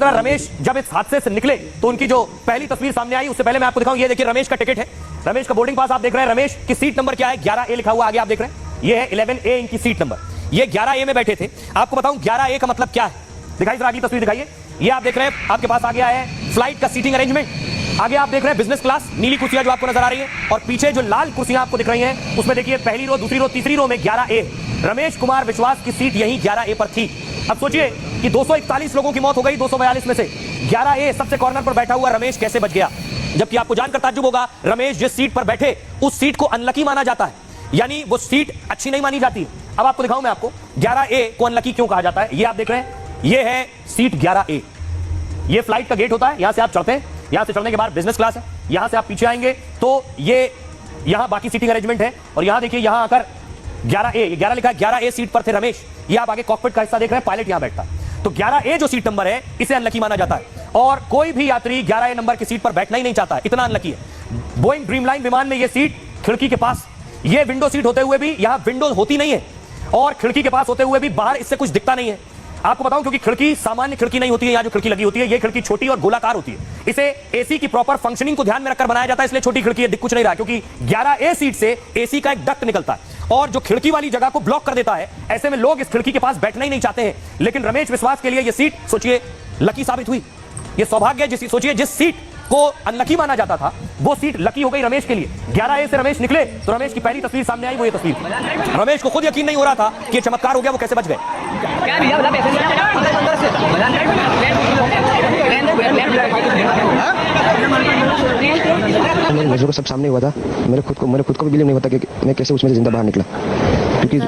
तरह रमेश जब इस हादसे से निकले तो उनकी जो पहली तस्वीर सामने आई, उससे पहले मैं आपको दिखाऊं, ये देखिए रमेश का टिकट है, रमेश का बोर्डिंग पास आप देख रहे हैं। रमेश की सीट नंबर क्या है? 11A लिखा हुआ आगे आप देख रहे हैं, ये है 11A इनकी सीट नंबर। ये 11A में बैठे थे। आपको बताऊं 11A का मतलब क्या है, दिखाई जरा अगली तस्वीर दिखाइए। ये आप देख रहे हैं, आपके पास आ गया है फ्लाइट का सीटिंग अरेंजमेंट। आगे आप देख रहे हैं बिजनेस क्लास, नीली कुर्सियां जो आपको नजर आ रही है, और पीछे जो लाल कुर्सियां आपको दिख रही हैं उसमें देखिए पहली रो, दूसरी रो, तीसरी रो में 11A। रमेश कुमार विश्वास की सीट यही 11A पर थी। अब सोचिए कि 241 लोगों की मौत हो गई 242 में से, 11A सबसे कॉर्नर पर बैठा हुआ रमेश कैसे बच गया? जबकि आपको जानकर ताज्जुब होगा, रमेश जिस सीट पर बैठे उस सीट को अनलकी माना जाता है, यानी वो सीट अच्छी नहीं मानी जाती। अब आपको दिखाऊं मैं आपको 11A को अनलकी क्यों कहा जाता है। ये आप देख रहे हैं, ये है सीट 11A। ये फ्लाइट का गेट होता है, यहां से आप चढ़ते हैं, यहां से चढ़ने के बाद बिजनेस क्लास है, यहां से आप पीछे आएंगे तो ये यहां बाकी सीटिंग अरेंजमेंट है, और यहां देखिए यहां आकर 11A, 11 लिखा है, 11A सीट पर थे रमेश। ये आप आगे कॉकपिट का हिस्सा देख रहे हैं, पायलट यहां बैठता है। तो 11A जो सीट नंबर है इसे अनलकी माना जाता है, और कोई भी यात्री 11A नंबर की सीट पर बैठना ही नहीं चाहता है, इतना अनलकी है। बोइंग ड्रीमलाइन विमान में ये सीट खिड़की के पास, ये विंडो सीट होते हुए भी यहां विंडो होती नहीं है, और खिड़की के पास होते हुए भी बाहर इससे कुछ दिखता नहीं है। आपको बताऊं, क्योंकि खिड़की सामान्य खिड़की नहीं होती है, यहां जो खिड़की लगी होती है ये खिड़की छोटी और गोलाकार होती है। इसे एसी की प्रॉपर फंक्शनिंग को ध्यान में रखकर बनाया जाता है, इसलिए छोटी खिड़की है, दिख कुछ नहीं रहा, क्योंकि 11A सीट से एसी का एक डक्ट निकलता है और जो खिड़की वाली जगह को ब्लॉक कर देता है। ऐसे में लोग इस खिड़की के पास बैठना ही नहीं चाहते हैं। लेकिन रमेश विश्वास के लिए यह सीट सोचिए लकी साबित हुई। यह सौभाग्य है, सोचिए जिस सीट को अनलकी माना जाता था वो सीट लकी हो गई रमेश के लिए। 11A से रमेश निकले तो रमेश की पहली तस्वीर सामने आई, वो ये तस्वीर। रमेश को खुद यकीन नहीं हो रहा था कि ये चमत्कार हो गया, वो कैसे बच गए। मेरे नजरों को सब सामने हुआ था, मेरे खुद को भी बिलीव नहीं होता कि मैं कैसे उसमें से जिंदा बाहर निकला, क्योंकि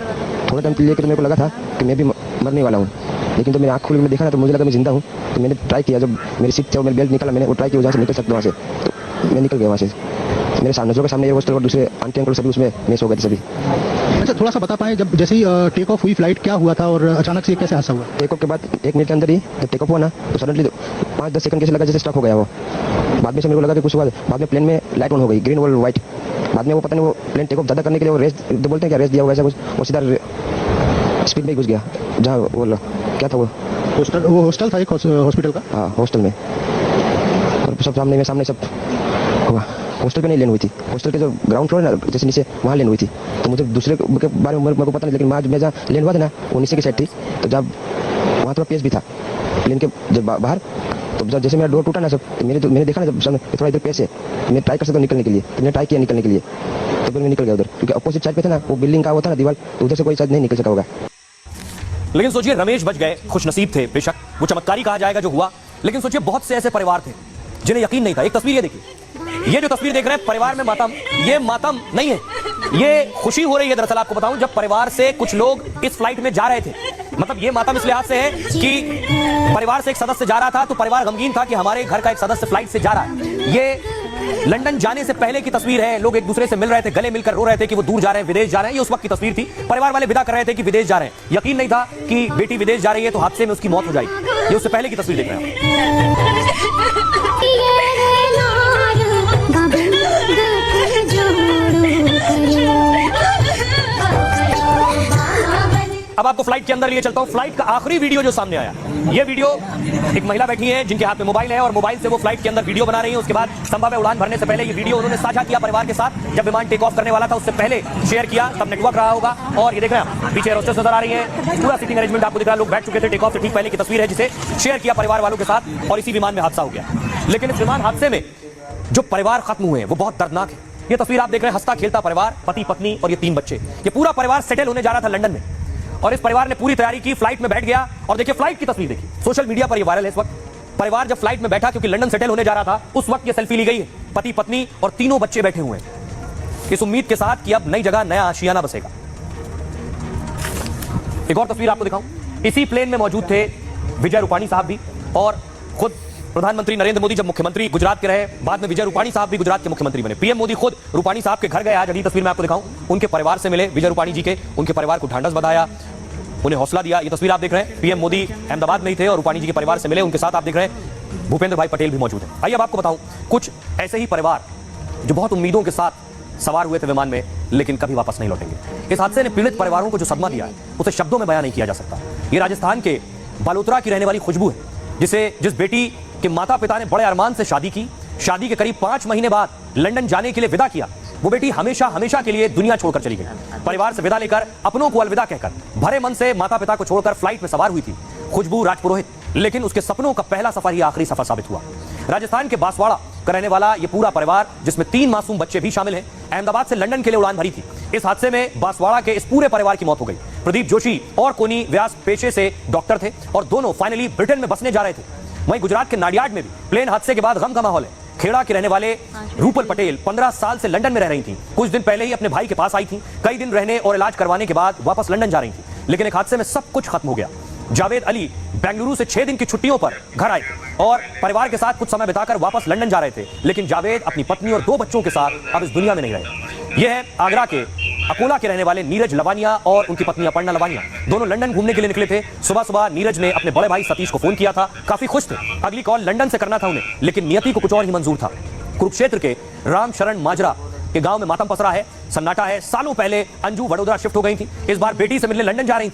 थोड़ा टाइम लेकर तो मेरे को लगा था कि मैं भी मरने वाला हूँ। लेकिन जब मैंने आँख खोली, मैंने देखा ना तो मुझे लगा मैं जिंदा हूँ। तो मैंने ट्राई किया, जब मेरी सीट से मेरी बेल्ट निकला, मैंने वो ट्राई किया जहाँ से निकल सकता वहाँ से, तो मैं निकल गया वहाँ से। मेरे नजरों के सामने हॉस्टल और दूसरे आंटी अंकल सभी उसमें मिस हो गए थे सभी। अच्छा, थोड़ा सा बता पाएं, जब जैसे ही टेक ऑफ हुई फ्लाइट, क्या हुआ था और अचानक से कैसे हादसा हुआ? टेक ऑफ के बाद 1 मिनट के अंदर ही जब टेक ऑफ हुआ ना तो सडनली 5-10 सेकंड कैसे लगा जैसे स्टक हो गया वो। बाद में से मेरे को लगा कि कुछ हुआ, बाद में प्लेन में लाइट ऑन हो गई, ग्रीन और व्हाइट। बाद में वो पता नहीं वो प्लेन टेक ऑफ ज़्यादा करने के लिए वो रेस बोलते हैं क्या, रेस दिया हुआ ऐसा कुछ, वो सीधा स्पीड में ही घुस गया जहाँ वो क्या था वो हॉस्टल था एक हॉस्पिटल का। हाँ, हॉस्टल में, और सब सामने सब हुआ। हॉस्टल पे नहीं लेन हुई थी, हॉस्टल के जो ग्राउंड फ्लोर है ना जैसे नीचे, वहाँ लेन हुई थी। तो मुझे दूसरे के बारे में मेरे को पता नहीं, लेकिन मैं जहाँ लेन हुआ था ना वो नीचे की साइड थी। तो जब वहाँ थोड़ा पेस भी था प्लेन के जब बाहर, तो जब जैसे मेरा डोर टूटा ना सब, तो मैंने देखा ना जब सामने थोड़ा इधर पेस है, मैं ट्राई कर सकता हूँ निकलने के लिए, तो मैंने ट्राई किया निकलने के लिए, तो फिर मैं निकल गया उधर, क्योंकि अपोजिट साइड पे था ना वो बिल्डिंग का होता ना दीवार, तो उधर से कोई शायद नहीं निकल सका होगा। लेकिन सोचिए रमेश बच गए, खुशनसीब थे, बेशक वो चमत्कारी कहा जाएगा जो हुआ। लेकिन सोचिए बहुत से ऐसे परिवार थे जिन्हें यकीन नहीं था। एक तस्वीर ये देखिए, ये जो तस्वीर देख रहे हैं परिवार में मातम, ये मातम नहीं है, ये खुशी हो रही है। दरअसल आपको बताऊं, जब परिवार से कुछ लोग इस फ्लाइट में जा रहे थे, मतलब ये मातम इस लिहाज से है कि परिवार से एक सदस्य जा रहा था तो परिवार गमगीन था कि हमारे घर का एक सदस्य फ्लाइट से जा रहा है। ये लंदन जाने से पहले की तस्वीर है, लोग एक दूसरे से मिल रहे थे, गले मिलकर रो रहे थे कि वो दूर जा रहे हैं, विदेश जा रहे हैं। ये उस वक्त की तस्वीर थी, परिवार वाले विदा कर रहे थे कि विदेश जा रहे हैं। यकीन नहीं था कि बेटी विदेश जा रही है तो हादसे में उसकी मौत हो जाएगी। ये उससे पहले की तस्वीर देख रहे हैं। अब आपको फ्लाइट के अंदर लिए चलता हूं। फ्लाइट का आखिरी वीडियो जो सामने आया, ये वीडियो एक महिला बैठी है जिनके हाथ में मोबाइल है और मोबाइल से वो फ्लाइट के अंदर वीडियो बना रही है। उसके बाद संभव है उड़ान भरने से पहले ये वीडियो उन्होंने साझा किया परिवार के साथ, जब विमान टेक ऑफ करने वाला था उससे पहले शेयर किया, तब नेटवर्क रहा होगा। और ये देख रहे हैं पीछे होस्टेस नजर आ रही है, पूरा सीटिंग अरेंजमेंट आपको दिख रहा है, लोग बैठ चुके थे। टेक ऑफ से ठीक पहले की तस्वीर है जिसे शेयर किया परिवार वालों के साथ, और इसी विमान में हादसा हो गया। लेकिन इस विमान हादसे में जो परिवार खत्म हुए हैं वो बहुत दर्दनाक है। ये तस्वीर आप देख रहे हैं, हंसता खेलता परिवार, पति पत्नी और ये 3 बच्चे। ये पूरा परिवार सेटल होने जा रहा था लंदन में, और इस परिवार ने पूरी तैयारी की, फ्लाइट में बैठ गया। और देखिए फ्लाइट की तस्वीर देखिए, सोशल मीडिया पर ये वायरल है इस वक्त। परिवार जब फ्लाइट में बैठा क्योंकि लंदन सेटल होने जा रहा था, उस वक्त ये सेल्फी ली गई है। पति पत्नी और 3 बच्चे बैठे हुए हैं इस उम्मीद के साथ कि अब नई जगह नया आशियाना बसेगा। एक और तस्वीर आपको दिखाऊं, इसी प्लेन में मौजूद थे विजय रूपाणी साहब भी, और खुद प्रधानमंत्री नरेंद्र मोदी जब मुख्यमंत्री गुजरात के रहे, बाद में विजय रूपाणी साहब भी गुजरात के मुख्यमंत्री बने। पीएम मोदी खुद रूपाणी साहब के घर गए। आज अगली तस्वीर में आपको दिखाऊं, उनके परिवार से मिले विजय रूपाणी जी के, उनके परिवार को ढांढस बंधाया, उन्हें हौसला दिया। ये तस्वीर आप देख रहे हैं, पीएम मोदी अहमदाबाद में ही थे और रूपाणी जी के परिवार से मिले। उनके साथ आप देख रहे हैं भूपेंद्र भाई पटेल भी मौजूद हैं। आइए अब आपको बताऊं कुछ ऐसे ही परिवार जो बहुत उम्मीदों के साथ सवार हुए थे विमान में, लेकिन कभी वापस नहीं लौटेंगे। इस हादसे ने पीड़ित परिवारों को जो सदमा दिया है उसे शब्दों में बयान नहीं किया जा सकता। ये राजस्थान के बालोतरा की रहने वाली खुशबू है। जिस बेटी के माता पिता ने बड़े अरमान से शादी की, शादी के करीब 5 महीने बाद लंदन जाने के लिए विदा किया, वो बेटी हमेशा हमेशा के लिए दुनिया छोड़कर चली गई। परिवार से विदा लेकर, अपनों को अलविदा कहकर भरे मन से माता पिता को छोड़कर फ्लाइट में सवार हुई थी खुशबू राजपुरोहित, लेकिन उसके सपनों का पहला सफर ही आखिरी सफर साबित हुआ। राजस्थान के बांसवाड़ा का रहने वाला ये पूरा परिवार, जिसमें 3 मासूम बच्चे भी शामिल हैं, अहमदाबाद से लंदन के लिए उड़ान भरी थी। इस हादसे में बांसवाड़ा के इस पूरे परिवार की मौत हो गई। प्रदीप जोशी और कोनी व्यास पेशे से डॉक्टर थे और दोनों फाइनली ब्रिटेन में बसने जा रहे थे। वहीं गुजरात के नाडियाड में भी प्लेन हादसे के बाद गम का माहौल है। खेड़ा के रहने वाले रूपल पटेल 15 साल से लंदन में रह रही थी। कुछ दिन पहले ही अपने भाई के पास आई थी। कई दिन रहने और इलाज करवाने के बाद वापस लंदन जा रही थी, लेकिन एक हादसे में सब कुछ खत्म हो गया। जावेद अली बेंगलुरु से 6 दिन की छुट्टियों पर घर आए और परिवार के साथ कुछ समय बिताकर वापस लंदन जा रहे थे, लेकिन जावेद अपनी पत्नी और 2 बच्चों के साथ अब इस दुनिया में नहीं रहे। यह है आगरा के अकोला के रहने वाले नीरज लवानिया और उनकी पत्नी अपर्णा लवानिया। दोनों लंदन घूमने के लिए निकले थे। सुबह सुबह नीरज ने अपने बड़े भाई सतीश को फोन किया था, काफी खुश थे। अगली कॉल लंदन से करना था उन्हें, लेकिन नियति को कुछ और ही मंजूर था। कुरुक्षेत्र के राम शरण माजरा के गांव में मातम पसरा है, सन्नाटा है। सालों पहले अंजू वडोदरा शिफ्ट हो गई थी, इस बार बेटी से मिलने लंदन जा रही थी।